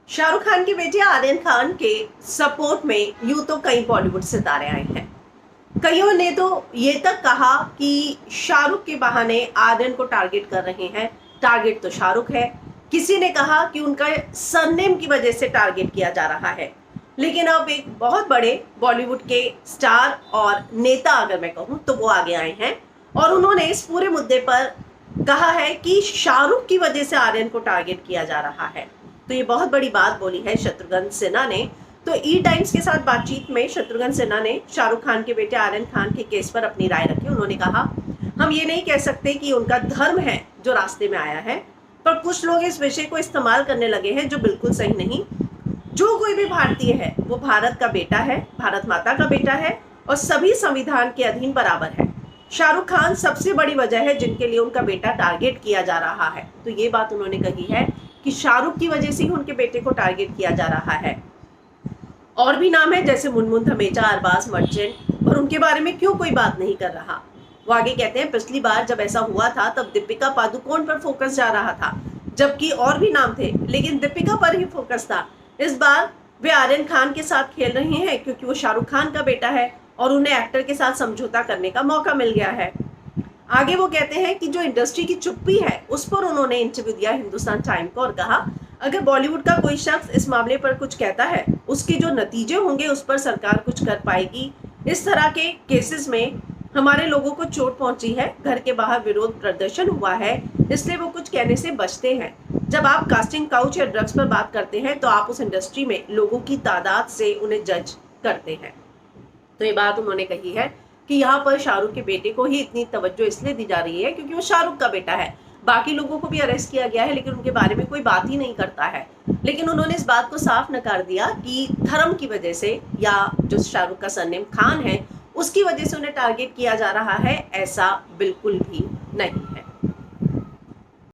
शाहरुख खान के बेटे आर्यन खान के सपोर्ट में यूं तो कई बॉलीवुड सितारे आए हैं। कईयों ने तो ये तक कहा कि शाहरुख के बहाने आर्यन को टारगेट कर रहे हैं। टारगेट तो शाहरुख है। किसी ने कहा कि उनका सरनेम की वजह से टारगेट किया जा रहा है। लेकिन अब एक बहुत बड़े बॉलीवुड के स्टार और नेता अगर मैं कहूं तो वो आगे आए हैं और उन्होंने इस पूरे मुद्दे पर कहा है कि शाहरुख की वजह से आर्यन को टारगेट किया जा रहा है। तो ये बहुत बड़ी बात बोली है शत्रुघ्न सिन्हा ने। तो ई टाइम्स के साथ बातचीत में शत्रुघ्न सिन्हा ने शाहरुख खान के बेटे आर्यन खान के केस पर अपनी राय रखी। उन्होंने कहा, हम ये नहीं कह सकते कि उनका धर्म है जो रास्ते में आया है, पर कुछ लोग इस विषय को इस्तेमाल करने लगे हैं जो बिल्कुल सही नहीं। जो कोई भी भारतीय है वो भारत का बेटा है, भारत माता का बेटा है और सभी संविधान के अधीन बराबर है। शाहरुख खान सबसे बड़ी वजह है जिनके लिए उनका बेटा टारगेट किया जा रहा है। तो ये बात उन्होंने कही है कि शाहरुख की वजह से ही उनके बेटे को टारगेट किया जा रहा है। और भी नाम है जैसे मुनमुन धमेजा, अरबाज मर्चेंट, और उनके बारे में क्यों कोई बात नहीं कर रहा। वो आगे कहते हैं, पिछली बार जब ऐसा हुआ था तब दीपिका पादुकोण पर फोकस जा रहा था, जबकि और भी नाम थे लेकिन दीपिका पर ही फोकस था। इस बार वे आर्यन खान के साथ खेल रहे हैं क्योंकि वो शाहरुख खान का बेटा है और उन्हें एक्टर के साथ समझौता करने का मौका मिल गया है। आगे वो कहते हैं कि जो इंडस्ट्री की चुप्पी है उस पर उन्होंने इंटरव्यू दिया हिंदुस्तान टाइम को और कहा, अगर बॉलीवुड का कोई शख्स इस मामले पर कुछ कहता है उसके जो नतीजे होंगे उस पर सरकार कुछ कर पाएगी। इस तरह के केसेस में हमारे लोगों को चोट पहुंची है, घर के बाहर विरोध प्रदर्शन हुआ है, इसलिए वो कुछ कहने से बचते हैं। जब आप कास्टिंग काउच या ड्रग्स पर बात करते हैं तो आप उस इंडस्ट्री में लोगों की तादाद से उन्हें जज करते हैं। तो ये बात उन्होंने कही है कि यहाँ पर शाहरुख के बेटे को ही इतनी तवज्जो इसलिए दी जा रही है क्योंकि वो शाहरुख का बेटा है। बाकी लोगों को भी अरेस्ट किया गया है लेकिन उनके बारे में कोई बात ही नहीं करता है। लेकिन उन्होंने इस बात को साफ नकार दिया कि धर्म की वजह से या जो शाहरुख का सरनेम खान है उसकी वजह से उन्हें टारगेट किया जा रहा है, ऐसा बिल्कुल भी नहीं।